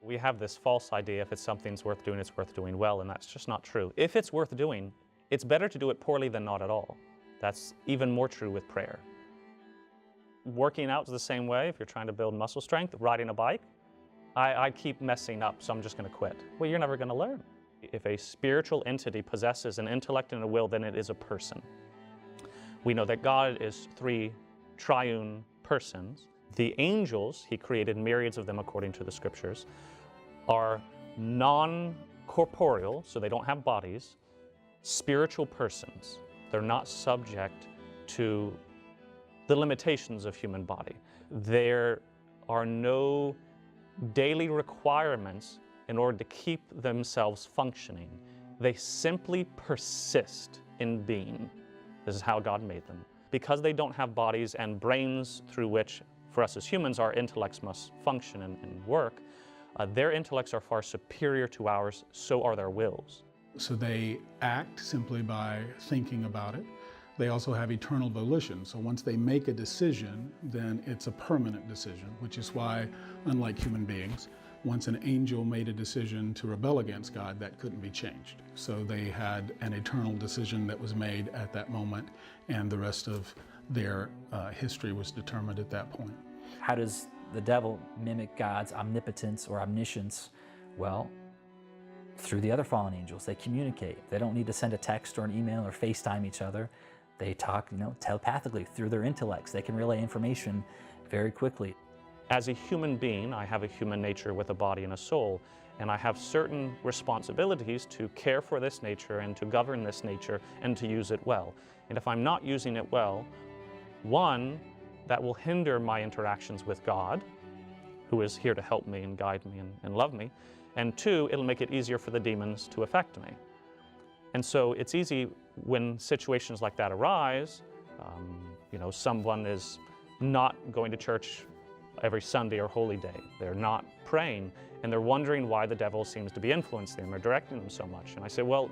We have this false idea if something's worth doing, it's worth doing well, and that's just not true. If it's worth doing, it's better to do it poorly than not at all. That's even more true with prayer. Working out is the same way. If you're trying to build muscle strength, riding a bike, I keep messing up, so I'm just going to quit. Well, you're never going to learn. If a spiritual entity possesses an intellect and a will, then it is a person. We know that God is three triune persons. The angels, he created myriads of them according to the scriptures, are non-corporeal, so they don't have bodies, spiritual persons. They're not subject to the limitations of human body. There are no daily requirements in order to keep themselves functioning. They simply persist in being. This is how God made them. Because they don't have bodies and brains through which, for us as humans, our intellects must function and work, their intellects are far superior to ours, so are their wills. So they act simply by thinking about it. They also have eternal volition. So once they make a decision, then it's a permanent decision, which is why, unlike human beings, once an angel made a decision to rebel against God, that couldn't be changed. So they had an eternal decision that was made at that moment, and the rest of their history was determined at that point. How does the devil mimic God's omnipotence or omniscience? Well, through the other fallen angels. They communicate. They don't need to send a text or an email or FaceTime each other. They talk, telepathically through their intellects. They can relay information very quickly. As a human being, I have a human nature with a body and a soul, and I have certain responsibilities to care for this nature and to govern this nature and to use it well. And if I'm not using it well, one, that will hinder my interactions with God, who is here to help me and guide me and love me, and two, it'll make it easier for the demons to affect me. And so it's easy when situations like that arise, someone is not going to church every Sunday or holy day. They're not praying, and they're wondering why the devil seems to be influencing them or directing them so much. And I say, well,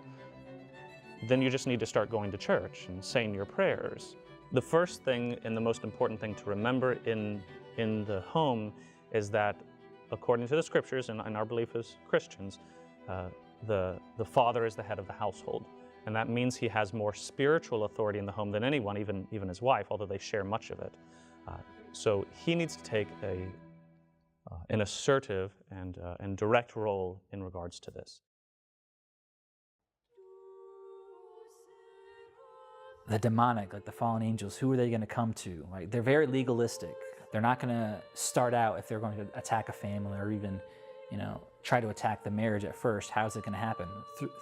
then you just need to start going to church and saying your prayers. The first thing and the most important thing to remember in the home is that, according to the scriptures and our belief as Christians, the father is the head of the household. And that means he has more spiritual authority in the home than anyone, even his wife, although they share much of it. So he needs to take an assertive and direct role in regards to this. The demonic, like the fallen angels, who are they going to come to? Right? They're very legalistic. They're not going to start out if they're going to attack a family or even, try to attack the marriage at first. How's it going to happen?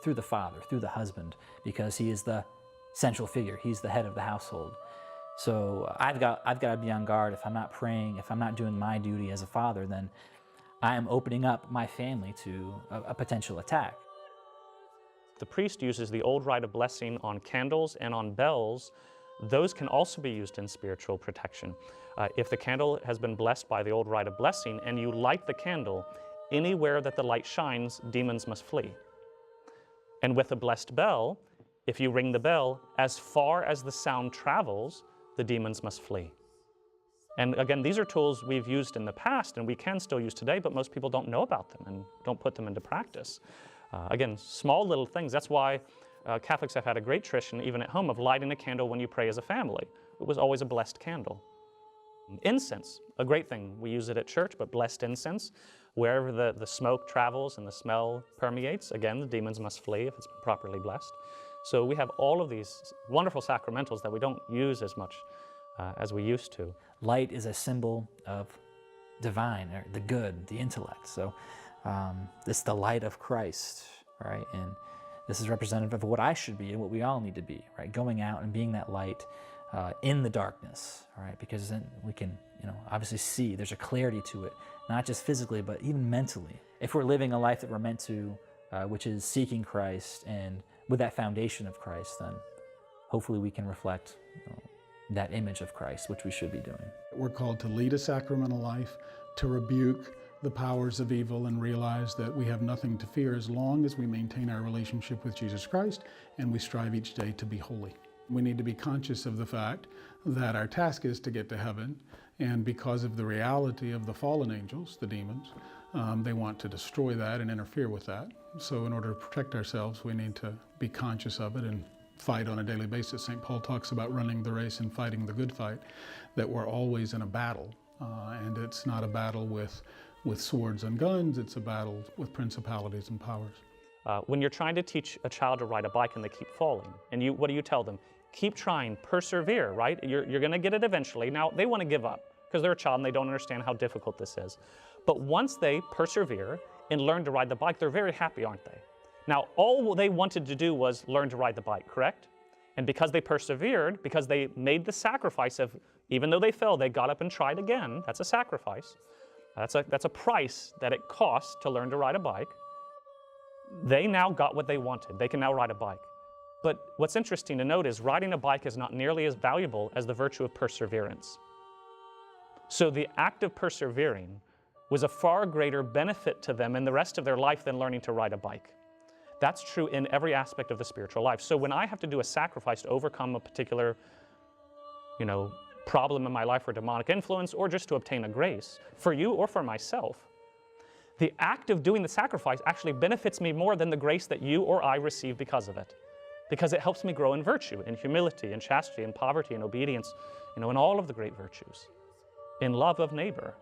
Through the father, through the husband, because he is the central figure. He's the head of the household. So I've got to be on guard. If I'm not praying, if I'm not doing my duty as a father, then I am opening up my family to a potential attack. The priest uses the old rite of blessing on candles and on bells. Those can also be used in spiritual protection. If the candle has been blessed by the old rite of blessing and you light the candle, anywhere that the light shines, demons must flee. And with a blessed bell, if you ring the bell, as far as the sound travels, the demons must flee. And again, these are tools we've used in the past and we can still use today, but most people don't know about them and don't put them into practice. Again, small little things. That's why Catholics have had a great tradition, even at home, of lighting a candle when you pray as a family. It was always a blessed candle. Incense, a great thing. We use it at church, but blessed incense, wherever the smoke travels and the smell permeates, again, the demons must flee if it's properly blessed. So we have all of these wonderful sacramentals that we don't use as much as we used to. Light is a symbol of divine, or the good, the intellect. So this is the light of Christ, right? And this is representative of what I should be and what we all need to be, right? Going out and being that light in the darkness, right? Because then we can, obviously see there's a clarity to it, not just physically, but even mentally. If we're living a life that we're meant to, which is seeking Christ, and with that foundation of Christ, then hopefully we can reflect that image of Christ, which we should be doing. We're called to lead a sacramental life, to rebuke the powers of evil, and realize that we have nothing to fear as long as we maintain our relationship with Jesus Christ and we strive each day to be holy. We need to be conscious of the fact that our task is to get to heaven, and because of the reality of the fallen angels, the demons, they want to destroy that and interfere with that. So in order to protect ourselves, we need to be conscious of it and fight on a daily basis. St. Paul talks about running the race and fighting the good fight, that we're always in a battle. And it's not a battle with swords and guns, it's a battle with principalities and powers. When you're trying to teach a child to ride a bike and they keep falling, and what do you tell them? Keep trying, persevere, right? You're going to get it eventually. Now, they want to give up because they're a child and they don't understand how difficult this is. But once they persevere and learn to ride the bike, they're very happy, aren't they? Now, all they wanted to do was learn to ride the bike, correct? And because they persevered, because they made the sacrifice of, even though they fell, they got up and tried again. That's a sacrifice. That's a price that it costs to learn to ride a bike. They now got what they wanted. They can now ride a bike. But what's interesting to note is riding a bike is not nearly as valuable as the virtue of perseverance. So the act of persevering was a far greater benefit to them in the rest of their life than learning to ride a bike. That's true in every aspect of the spiritual life. So when I have to do a sacrifice to overcome a particular, problem in my life or demonic influence, or just to obtain a grace, for you or for myself, the act of doing the sacrifice actually benefits me more than the grace that you or I receive because of it. Because it helps me grow in virtue, in humility, in chastity, in poverty, in obedience, in all of the great virtues, in love of neighbor.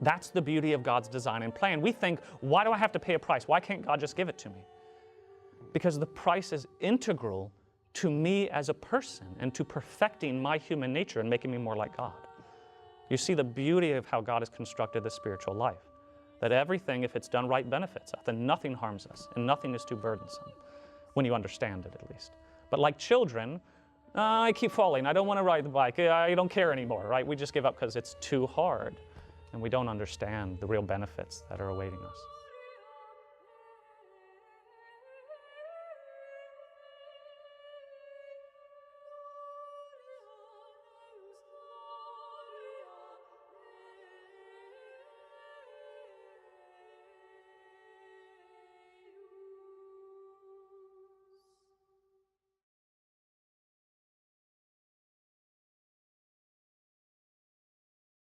That's the beauty of God's design and plan. We think, why do I have to pay a price? Why can't God just give it to me? Because the price is integral to me as a person and to perfecting my human nature and making me more like God. You see the beauty of how God has constructed the spiritual life. That everything, if it's done right, benefits us, and nothing harms us, and nothing is too burdensome, when you understand it at least. But like children, I keep falling, I don't want to ride the bike, I don't care anymore, right? We just give up because it's too hard, and we don't understand the real benefits that are awaiting us.